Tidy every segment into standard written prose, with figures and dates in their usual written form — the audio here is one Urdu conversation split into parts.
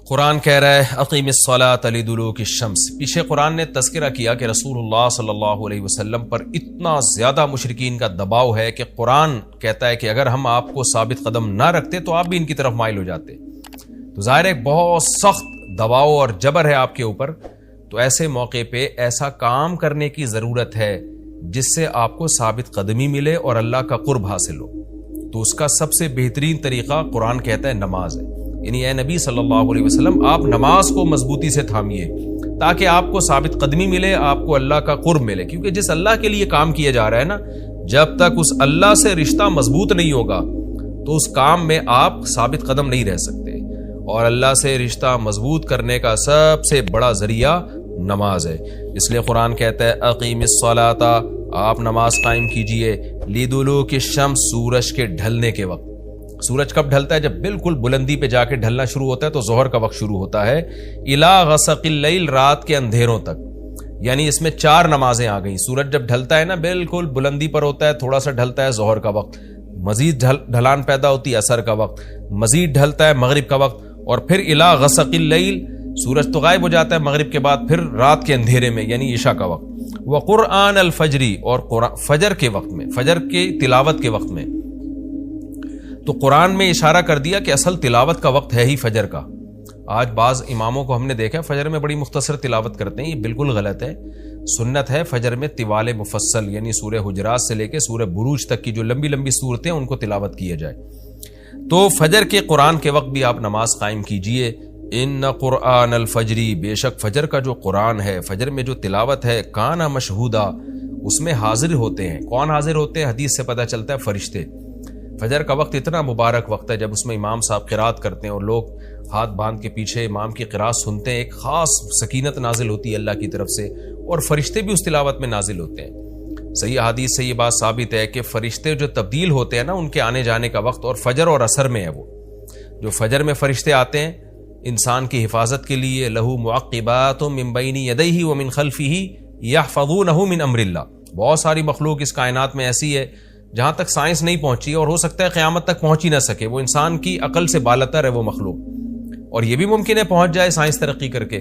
قرآن کہہ رہا ہے اقیم الصلاۃ لدلوک الشمس. پیچھے قرآن نے تذکرہ کیا کہ رسول اللہ صلی اللہ علیہ وسلم پر اتنا زیادہ مشرکین کا دباؤ ہے کہ قرآن کہتا ہے کہ اگر ہم آپ کو ثابت قدم نہ رکھتے تو آپ بھی ان کی طرف مائل ہو جاتے. تو ظاہر ہے بہت سخت دباؤ اور جبر ہے آپ کے اوپر. تو ایسے موقع پہ ایسا کام کرنے کی ضرورت ہے جس سے آپ کو ثابت قدمی ملے اور اللہ کا قرب حاصل ہو. تو اس کا سب سے بہترین طریقہ قرآن کہتا ہے نماز ہے. یعنی اے نبی صلی اللہ علیہ وسلم آپ نماز کو مضبوطی سے تھامیے تاکہ آپ کو ثابت قدمی ملے, آپ کو اللہ کا قرب ملے. کیونکہ جس اللہ کے لیے کام کیا جا رہا ہے نا, جب تک اس اللہ سے رشتہ مضبوط نہیں ہوگا تو اس کام میں آپ ثابت قدم نہیں رہ سکتے. اور اللہ سے رشتہ مضبوط کرنے کا سب سے بڑا ذریعہ نماز ہے. اس لیے قرآن کہتا ہے اقیم الصلاۃ, آپ نماز قائم کیجئے لدلوک الشمس, سورج کے ڈھلنے کے وقت. سورج کب ڈھلتا ہے؟ جب بالکل بلندی پہ جا کے ڈھلنا شروع ہوتا ہے تو ظہر کا وقت شروع ہوتا ہے. الی غسق اللیل, رات کے اندھیروں تک. یعنی اس میں 4 نمازیں آ گئیں. سورج جب ڈھلتا ہے نا بالکل بلندی پر ہوتا ہے, تھوڑا سا ڈھلتا ہے ظہر کا وقت, مزید ڈھلان پیدا ہوتی ہے عصر کا وقت, مزید ڈھلتا ہے مغرب کا وقت, اور پھر الی غسق اللیل, سورج تو غائب ہو جاتا ہے مغرب کے بعد, پھر رات کے اندھیرے میں یعنی عشاء کا وقت. وقرآن الفجر, اور فجر کے وقت میں, فجر کی تلاوت کے وقت میں. تو قرآن میں اشارہ کر دیا کہ اصل تلاوت کا وقت ہے ہی فجر کا. آج بعض اماموں کو ہم نے دیکھا فجر میں بڑی مختصر تلاوت کرتے ہیں, یہ بالکل غلط ہے. سنت ہے فجر میں طوال مفصل, یعنی سورہ حجرات سے لے کے سورہ بروج تک کی جو لمبی لمبی صورتیں ان کو تلاوت کیا جائے. تو فجر کے قرآن کے وقت بھی آپ نماز قائم کیجئے. ان قرآن الفجری, بے شک فجر کا جو قرآن ہے, فجر میں جو تلاوت ہے, کانا مشہودا, اس میں حاضر ہوتے ہیں. کون حاضر ہوتے ہیں؟ حدیث سے پتہ چلتا ہے فرشتے. فجر کا وقت اتنا مبارک وقت ہے جب اس میں امام صاحب قرات کرتے ہیں اور لوگ ہاتھ باندھ کے پیچھے امام کی قرات سنتے ہیں. ایک خاص سکینت نازل ہوتی ہے اللہ کی طرف سے, اور فرشتے بھی اس تلاوت میں نازل ہوتے ہیں. صحیح حدیث سے یہ بات ثابت ہے کہ فرشتے جو تبدیل ہوتے ہیں نا, ان کے آنے جانے کا وقت اور فجر اور عصر میں ہے. وہ جو فجر میں فرشتے آتے ہیں انسان کی حفاظت کے لیے, لہو معقبات من بین یدیہ ومن خلفہ یحفظونہ من امر اللہ. بہت ساری مخلوق اس کائنات میں ایسی ہے جہاں تک سائنس نہیں پہنچی, اور ہو سکتا ہے قیامت تک پہنچ ہی نہ سکے. وہ انسان کی عقل سے بالاتر ہے وہ مخلوق, اور یہ بھی ممکن ہے پہنچ جائے سائنس ترقی کر کے.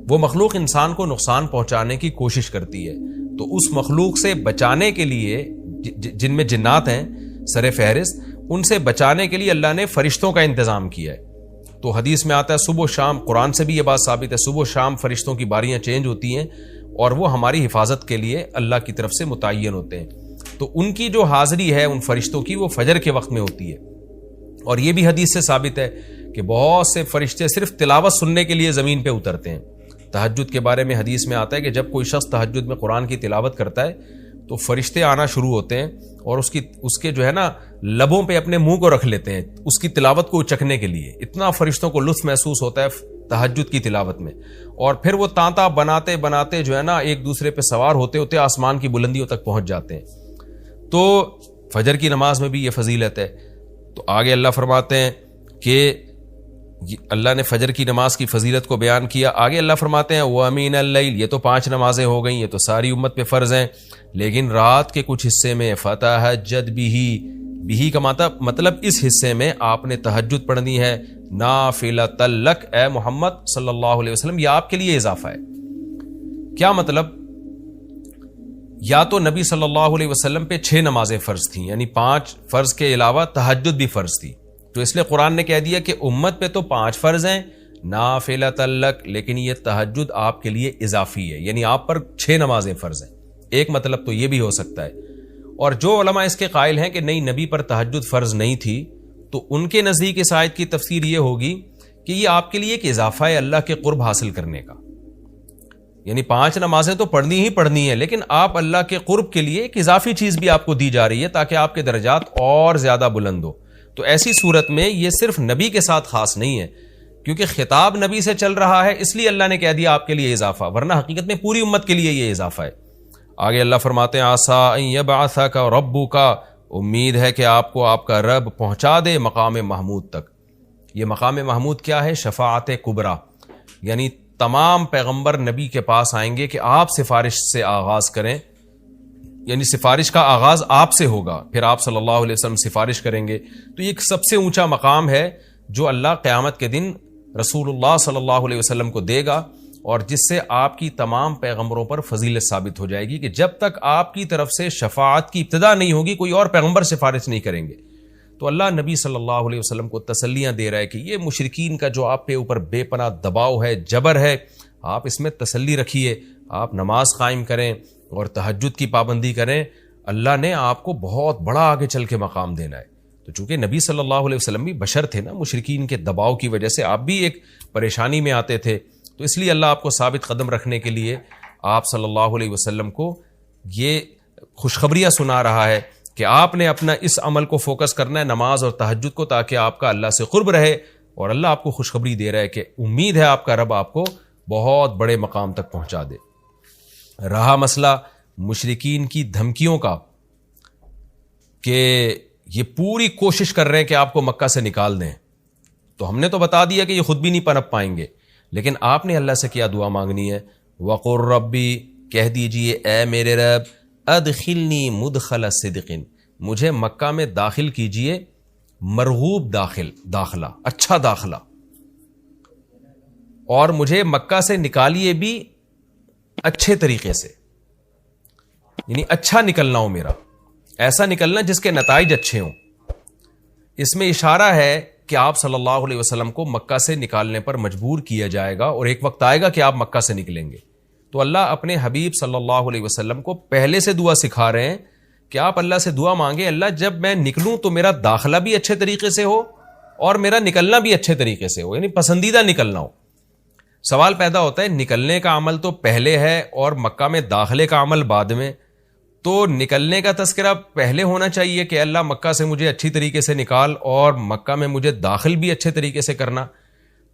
وہ مخلوق انسان کو نقصان پہنچانے کی کوشش کرتی ہے. تو اس مخلوق سے بچانے کے لیے, جن میں جنات ہیں سر فہرست, ان سے بچانے کے لیے اللہ نے فرشتوں کا انتظام کیا ہے. تو حدیث میں آتا ہے صبح و شام, قرآن سے بھی یہ بات ثابت ہے, صبح و شام فرشتوں کی باریاں چینج ہوتی ہیں اور وہ ہماری حفاظت کے لیے اللہ کی طرف سے متعین ہوتے ہیں. تو ان کی جو حاضری ہے ان فرشتوں کی, وہ فجر کے وقت میں ہوتی ہے. اور یہ بھی حدیث سے ثابت ہے کہ بہت سے فرشتے صرف تلاوت سننے کے لیے زمین پہ اترتے ہیں. تہجد کے بارے میں حدیث میں آتا ہے کہ جب کوئی شخص تہجد میں قرآن کی تلاوت کرتا ہے تو فرشتے آنا شروع ہوتے ہیں اور اس کے جو ہے نا لبوں پہ اپنے منہ کو رکھ لیتے ہیں اس کی تلاوت کو چکھنے کے لیے. اتنا فرشتوں کو لطف محسوس ہوتا ہے تہجد کی تلاوت میں. اور پھر وہ تانتا بناتے بناتے جو ہے نا ایک دوسرے پہ سوار ہوتے ہوتے آسمان کی بلندیوں تک پہنچ جاتے ہیں. تو فجر کی نماز میں بھی یہ فضیلت ہے. تو آگے اللہ فرماتے ہیں کہ اللہ نے فجر کی نماز کی فضیلت کو بیان کیا. آگے اللہ فرماتے ہیں وَمِنَ اللَّيْلِ, یہ تو 5 نمازیں ہو گئیں, یہ تو ساری امت پہ فرض ہیں, لیکن رات کے کچھ حصے میں فَتَہَجَّدْ بِهِ کا مطلب اس حصے میں آپ نے تہجد پڑھنی ہے, نَافِلَةً لَكَ, اے محمد صلی اللہ علیہ وسلم یہ آپ کے لیے اضافہ ہے. کیا مطلب؟ یا تو نبی صلی اللہ علیہ وسلم پہ 6 نمازیں فرض تھیں, یعنی 5 فرض کے علاوہ تہجد بھی فرض تھی. تو اس لیے قرآن نے کہہ دیا کہ امت پہ تو 5 فرض ہیں نافلۃ لک, لیکن یہ تہجد آپ کے لیے اضافی ہے, یعنی آپ پر 6 نمازیں فرض ہیں. ایک مطلب تو یہ بھی ہو سکتا ہے. اور جو علماء اس کے قائل ہیں کہ نہیں نبی پر تہجد فرض نہیں تھی, تو ان کے نزدیک اس آیت کی تفسیر یہ ہوگی کہ یہ آپ کے لیے ایک اضافہ ہے اللہ کے قرب حاصل کرنے کا. یعنی 5 نمازیں تو پڑھنی ہی پڑھنی ہے, لیکن آپ اللہ کے قرب کے لیے ایک اضافی چیز بھی آپ کو دی جا رہی ہے تاکہ آپ کے درجات اور زیادہ بلند ہو. تو ایسی صورت میں یہ صرف نبی کے ساتھ خاص نہیں ہے, کیونکہ خطاب نبی سے چل رہا ہے اس لیے اللہ نے کہہ دیا آپ کے لیے اضافہ, ورنہ حقیقت میں پوری امت کے لیے یہ اضافہ ہے. آگے اللہ فرماتے ہیں عسیٰ ان یبعثک ربک, امید ہے کہ آپ کو آپ کا رب پہنچا دے مقام محمود تک. یہ مقام محمود کیا ہے؟ شفاعت کبریٰ, یعنی تمام پیغمبر نبی کے پاس آئیں گے کہ آپ سفارش سے آغاز کریں, یعنی سفارش کا آغاز آپ سے ہوگا, پھر آپ صلی اللہ علیہ وسلم سفارش کریں گے. تو یہ ایک سب سے اونچا مقام ہے جو اللہ قیامت کے دن رسول اللہ صلی اللہ علیہ وسلم کو دے گا، اور جس سے آپ کی تمام پیغمبروں پر فضیلت ثابت ہو جائے گی کہ جب تک آپ کی طرف سے شفاعت کی ابتدا نہیں ہوگی کوئی اور پیغمبر سفارش نہیں کریں گے۔ تو اللہ نبی صلی اللہ علیہ وسلم کو تسلیاں دے رہا ہے کہ یہ مشرکین کا جو آپ پہ اوپر بے پناہ دباؤ ہے، جبر ہے، آپ اس میں تسلی رکھیے، آپ نماز قائم کریں اور تہجد کی پابندی کریں، اللہ نے آپ کو بہت بڑا آگے چل کے مقام دینا ہے۔ تو چونکہ نبی صلی اللہ علیہ وسلم بھی بشر تھے نا، مشرکین کے دباؤ کی وجہ سے آپ بھی ایک پریشانی میں آتے تھے، تو اس لیے اللہ آپ کو ثابت قدم رکھنے کے لیے آپ صلی اللہ علیہ وسلم کو یہ خوشخبریاں سنا رہا ہے کہ آپ نے اپنا اس عمل کو فوکس کرنا ہے، نماز اور تہجد کو، تاکہ آپ کا اللہ سے قرب رہے، اور اللہ آپ کو خوشخبری دے رہا ہے کہ امید ہے آپ کا رب آپ کو بہت بڑے مقام تک پہنچا دے۔ رہا مسئلہ مشرکین کی دھمکیوں کا کہ یہ پوری کوشش کر رہے ہیں کہ آپ کو مکہ سے نکال دیں، تو ہم نے تو بتا دیا کہ یہ خود بھی نہیں پنپ پائیں گے، لیکن آپ نے اللہ سے کیا دعا مانگنی ہے؟ وَقُلْ رَبِّ، کہہ دیجئے اے میرے رب، ادخلنی مدخل صدق، مجھے مکہ میں داخل کیجئے مرغوب داخلہ، اچھا داخلہ، اور مجھے مکہ سے نکالیے بھی اچھے طریقے سے، یعنی اچھا نکلنا ہو میرا، ایسا نکلنا جس کے نتائج اچھے ہوں۔ اس میں اشارہ ہے کہ آپ صلی اللہ علیہ وسلم کو مکہ سے نکالنے پر مجبور کیا جائے گا، اور ایک وقت آئے گا کہ آپ مکہ سے نکلیں گے۔ تو اللہ اپنے حبیب صلی اللہ علیہ وسلم کو پہلے سے دعا سکھا رہے ہیں کہ آپ اللہ سے دعا مانگے، اللہ جب میں نکلوں تو میرا داخلہ بھی اچھے طریقے سے ہو اور میرا نکلنا بھی اچھے طریقے سے ہو، یعنی پسندیدہ نکلنا ہو۔ سوال پیدا ہوتا ہے نکلنے کا عمل تو پہلے ہے اور مکہ میں داخلے کا عمل بعد میں، تو نکلنے کا تذکرہ پہلے ہونا چاہیے کہ اللہ مکہ سے مجھے اچھی طریقے سے نکال، اور مکہ میں مجھے داخل بھی اچھے طریقے سے کرنا،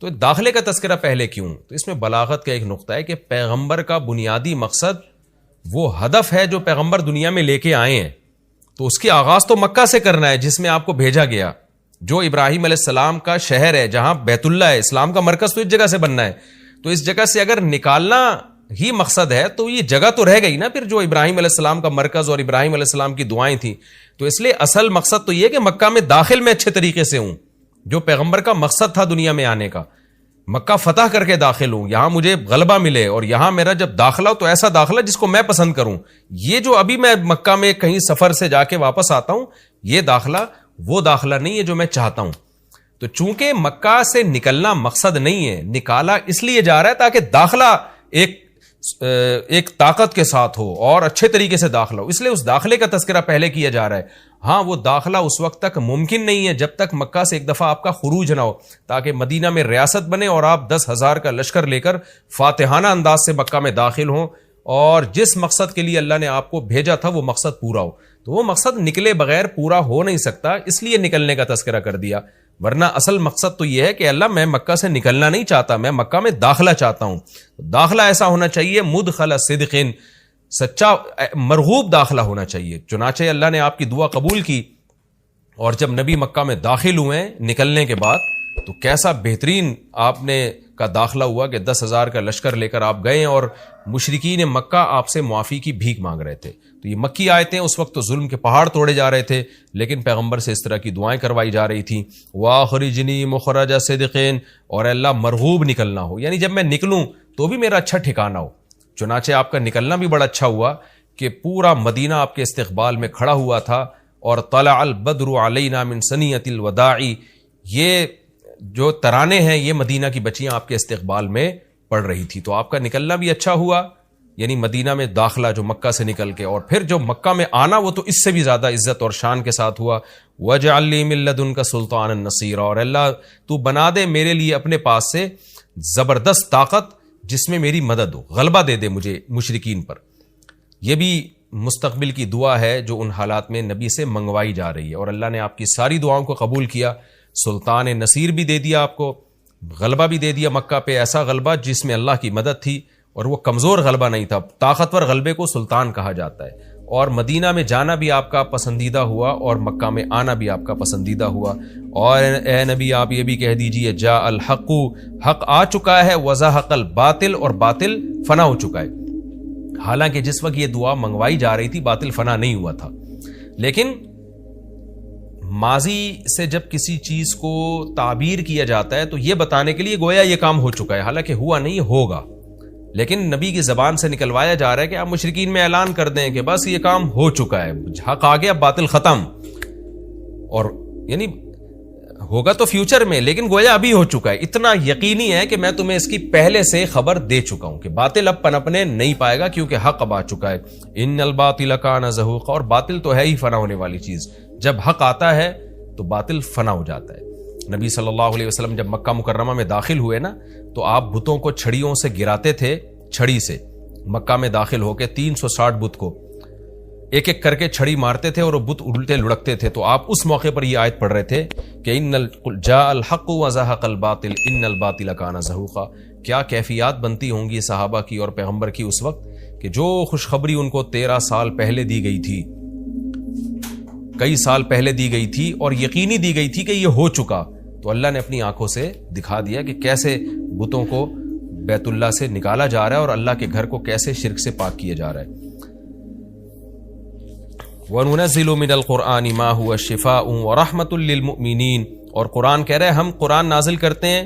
تو داخلے کا تذکرہ پہلے کیوں؟ تو اس میں بلاغت کا ایک نقطہ ہے کہ پیغمبر کا بنیادی مقصد وہ ہدف ہے جو پیغمبر دنیا میں لے کے آئے ہیں، تو اس کی آغاز تو مکہ سے کرنا ہے جس میں آپ کو بھیجا گیا، جو ابراہیم علیہ السلام کا شہر ہے، جہاں بیت اللہ ہے، اسلام کا مرکز تو اس جگہ سے بننا ہے، تو اس جگہ سے اگر نکالنا ہی مقصد ہے تو یہ جگہ تو رہ گئی نا پھر جو ابراہیم علیہ السلام کا مرکز اور ابراہیم علیہ السلام کی دعائیں تھیں، تو اس لیے اصل مقصد تو یہ کہ مکہ میں داخل میں اچھے طریقے سے ہوں، جو پیغمبر کا مقصد تھا دنیا میں آنے کا، مکہ فتح کر کے داخل ہوں، یہاں مجھے غلبہ ملے، اور یہاں میرا جب داخلہ ہو تو ایسا داخلہ جس کو میں پسند کروں۔ یہ جو ابھی میں مکہ میں کہیں سفر سے جا کے واپس آتا ہوں، یہ داخلہ وہ داخلہ نہیں ہے جو میں چاہتا ہوں۔ تو چونکہ مکہ سے نکلنا مقصد نہیں ہے، نکالا اس لیے جا رہا ہے تاکہ داخلہ ایک طاقت کے ساتھ ہو اور اچھے طریقے سے داخلہ ہو، اس لیے اس داخلے کا تذکرہ پہلے کیا جا رہا ہے۔ ہاں وہ داخلہ اس وقت تک ممکن نہیں ہے جب تک مکہ سے ایک دفعہ آپ کا خروج نہ ہو، تاکہ مدینہ میں ریاست بنے اور آپ 10,000 کا لشکر لے کر فاتحانہ انداز سے مکہ میں داخل ہوں، اور جس مقصد کے لیے اللہ نے آپ کو بھیجا تھا وہ مقصد پورا ہو۔ تو وہ مقصد نکلے بغیر پورا ہو نہیں سکتا، اس لیے نکلنے کا تذکرہ کر دیا، ورنہ اصل مقصد تو یہ ہے کہ اللہ میں مکہ سے نکلنا نہیں چاہتا، میں مکہ میں داخلہ چاہتا ہوں۔ داخلہ ایسا ہونا چاہیے مدخل صدق، سچا مرغوب داخلہ ہونا چاہیے۔ چنانچہ اللہ نے آپ کی دعا قبول کی، اور جب نبی مکہ میں داخل ہوئے نکلنے کے بعد تو کیسا بہترین آپ نے کا داخلہ ہوا کہ 10,000 کا لشکر لے کر آپ گئے، اور مشرکین مکہ آپ سے معافی کی بھیک مانگ رہے تھے۔ تو یہ مکی آیتیں اس وقت تو ظلم کے پہاڑ توڑے جا رہے تھے، لیکن پیغمبر سے اس طرح کی دعائیں کروائی جا رہی تھیں، وَأَخْرِجْنِي مُخْرَجَ صِدْقٍ، اور اللہ مرغوب نکلنا ہو، یعنی جب میں نکلوں تو بھی میرا اچھا ٹھکانہ ہو۔ چنانچہ آپ کا نکلنا بھی بڑا اچھا ہوا کہ پورا مدینہ آپ کے استقبال میں کھڑا ہوا تھا، اور طلع البدر علینا من ثنیۃ الوداع، یہ جو ترانے ہیں یہ مدینہ کی بچیاں آپ کے استقبال میں پڑھ رہی تھی۔ تو آپ کا نکلنا بھی اچھا ہوا، یعنی مدینہ میں داخلہ جو مکہ سے نکل کے، اور پھر جو مکہ میں آنا وہ تو اس سے بھی زیادہ عزت اور شان کے ساتھ ہوا۔ وَاجْعَلْ لِي مِن لَّدُنْكَ سُلْطَانًا نَصِيرًا، اور اللہ تو بنا دے میرے لیے اپنے پاس سے زبردست طاقت جس میں میری مدد ہو، غلبہ دے دے مجھے مشرکین پر۔ یہ بھی مستقبل کی دعا ہے جو ان حالات میں نبی سے منگوائی جا رہی ہے، اور اللہ نے آپ کی ساری دعاؤں کو قبول کیا، سلطان نصیر بھی دے دیا آپ کو، غلبہ بھی دے دیا مکہ پہ، ایسا غلبہ جس میں اللہ کی مدد تھی، اور وہ کمزور غلبہ نہیں تھا، طاقتور غلبے کو سلطان کہا جاتا ہے۔ اور مدینہ میں جانا بھی آپ کا پسندیدہ ہوا، اور مکہ میں آنا بھی آپ کا پسندیدہ ہوا۔ اور اے نبی آپ یہ بھی کہہ دیجئے جاء الحق، حق آ چکا ہے، وزہق الباطل، اور باطل فنا ہو چکا ہے۔ حالانکہ جس وقت یہ دعا منگوائی جا رہی تھی باطل فنا نہیں ہوا تھا، لیکن ماضی سے جب کسی چیز کو تعبیر کیا جاتا ہے تو یہ بتانے کے لیے گویا یہ کام ہو چکا ہے، حالانکہ ہوا نہیں، ہوگا، لیکن نبی کی زبان سے نکلوایا جا رہا ہے کہ آپ مشرکین میں اعلان کر دیں کہ بس یہ کام ہو چکا ہے، حق آ گیا، باطل ختم، اور یعنی ہوگا تو فیوچر میں، لیکن گویا ابھی ہو چکا ہے، اتنا یقینی ہے کہ میں تمہیں اس کی پہلے سے خبر دے چکا ہوں کہ باطل اب پنپنے نہیں پائے گا کیونکہ حق اب آ چکا ہے۔ ان الباطل کان زہوقا، اور باطل تو ہے ہی فنا ہونے والی چیز، جب حق آتا ہے تو باطل فنا ہو جاتا ہے۔ نبی صلی اللہ علیہ وسلم جب مکہ مکرمہ میں داخل ہوئے نا تو آپ بتوں کو چھڑیوں سے گراتے تھے، چھڑی سے مکہ میں داخل ہو کے 360 بت کو ایک ایک کر کے چھڑی مارتے تھے اور وہ بت الٹے لڑکتے تھے، تو آپ اس موقع پر یہ آیت پڑھ رہے تھے کہ جاء الحق وزهق الباطل ان الباطل کان زہوقا۔ کیا کیفیات بنتی ہوں گی صحابہ کی اور پیغمبر کی اس وقت کہ جو خوشخبری ان کو 13 سال پہلے دی گئی تھی، کئی سال پہلے دی گئی تھی اور یقینی دی گئی تھی کہ یہ ہو چکا، تو اللہ نے اپنی آنکھوں سے دکھا دیا کہ کیسے بتوں کو بیت اللہ سے نکالا جا رہا ہے اور اللہ کے گھر کو کیسے شرک سے پاک کیا جا رہا ہے۔ وَنُنَزِّلُ مِنَ الْقُرْآنِ مَا هُوَ شِفَاءٌ وَرَحْمَةٌ لِّلْمُؤْمِنِينَ، اور قرآن کہہ رہے ہیں ہم قرآن نازل کرتے ہیں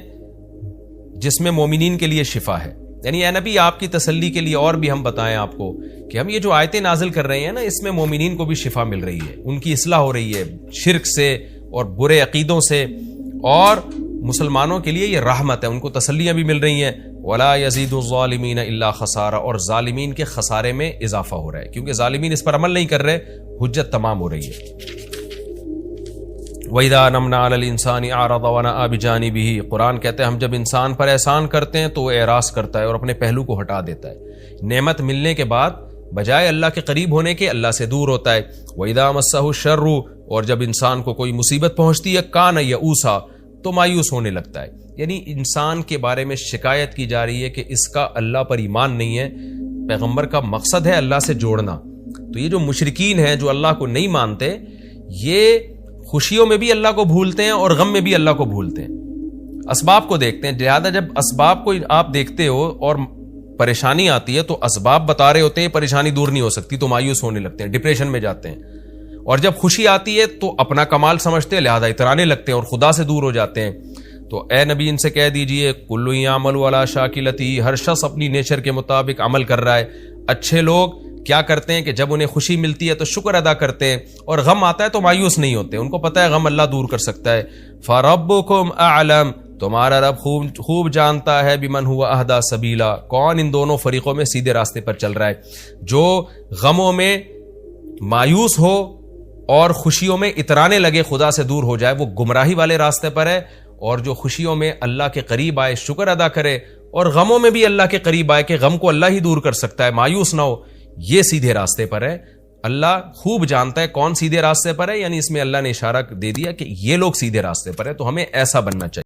جس میں مومنین کے لیے شفا ہے، یعنی اے نبی آپ کی تسلی کے لیے اور بھی ہم بتائیں آپ کو کہ ہم یہ جو آیتیں نازل کر رہے ہیں نا، اس میں مومنین کو بھی شفا مل رہی ہے، ان کی اصلاح ہو رہی ہے شرک سے اور برے عقیدوں سے، اور مسلمانوں کے لیے یہ رحمت ہے، ان کو تسلیاں بھی مل رہی ہیں۔ وَلَا يَزِيدُ الظَّالِمِينَ إِلَّا خَسَارًا، اور ظالمین کے خسارے میں اضافہ ہو رہا ہے کیونکہ ظالمین اس پر عمل نہیں کر رہے، حجت تمام ہو رہی ہے۔ وَإِذَا أَنْعَمْنَا عَلَى الْإِنسَانِ أَعْرَضَ وَنَأَىٰ بِجَانِبِهِ، قرآن کہتے ہیں ہم جب انسان پر احسان کرتے ہیں تو وہ اعراض کرتا ہے اور اپنے پہلو کو ہٹا دیتا ہے، نعمت ملنے کے بعد بجائے اللہ کے قریب ہونے کے اللہ سے دور ہوتا ہے۔ وَإِذَا مَسَّهُ الشَّرُّ، اور جب انسان کو کوئی مصیبت پہنچتی ہے کان یئوسا، تو مایوس ہونے لگتا ہے، یعنی انسان کے بارے میں شکایت کی جا رہی ہے کہ اس کا اللہ پر ایمان نہیں ہے۔ پیغمبر کا مقصد ہے اللہ سے جوڑنا، تو یہ جو مشرکین ہیں جو اللہ کو نہیں مانتے، یہ خوشیوں میں بھی اللہ کو بھولتے ہیں اور غم میں بھی اللہ کو بھولتے ہیں، اسباب کو دیکھتے ہیں، لہذا جب اسباب کو آپ دیکھتے ہو اور پریشانی آتی ہے تو اسباب بتا رہے ہوتے ہیں پریشانی دور نہیں ہو سکتی، تو مایوس ہونے لگتے ہیں، ڈپریشن میں جاتے ہیں، اور جب خوشی آتی ہے تو اپنا کمال سمجھتے ہیں لہذا اترانے لگتے ہیں اور خدا سے دور ہو جاتے ہیں۔ تو اے نبی ان سے کہہ دیجئے کل یعمل علی شاکلتہ، ہر شخص اپنی نیچر کے مطابق عمل کر رہا ہے۔ اچھے لوگ کیا کرتے ہیں کہ جب انہیں خوشی ملتی ہے تو شکر ادا کرتے ہیں، اور غم آتا ہے تو مایوس نہیں ہوتے، ان کو پتہ ہے غم اللہ دور کر سکتا ہے۔ فربکم اعلم، تمہارا رب خوب جانتا ہے بمن هو اہدی سبیلا، کون ان دونوں فریقوں میں سیدھے راستے پر چل رہا ہے، جو غموں میں مایوس ہو اور خوشیوں میں اترانے لگے، خدا سے دور ہو جائے، وہ گمراہی والے راستے پر ہے، اور جو خوشیوں میں اللہ کے قریب آئے، شکر ادا کرے، اور غموں میں بھی اللہ کے قریب آئے کہ غم کو اللہ ہی دور کر سکتا ہے، مایوس نہ ہو، یہ سیدھے راستے پر ہے۔ اللہ خوب جانتا ہے کون سیدھے راستے پر ہے، یعنی اس میں اللہ نے اشارہ دے دیا کہ یہ لوگ سیدھے راستے پر ہے، تو ہمیں ایسا بننا چاہیے۔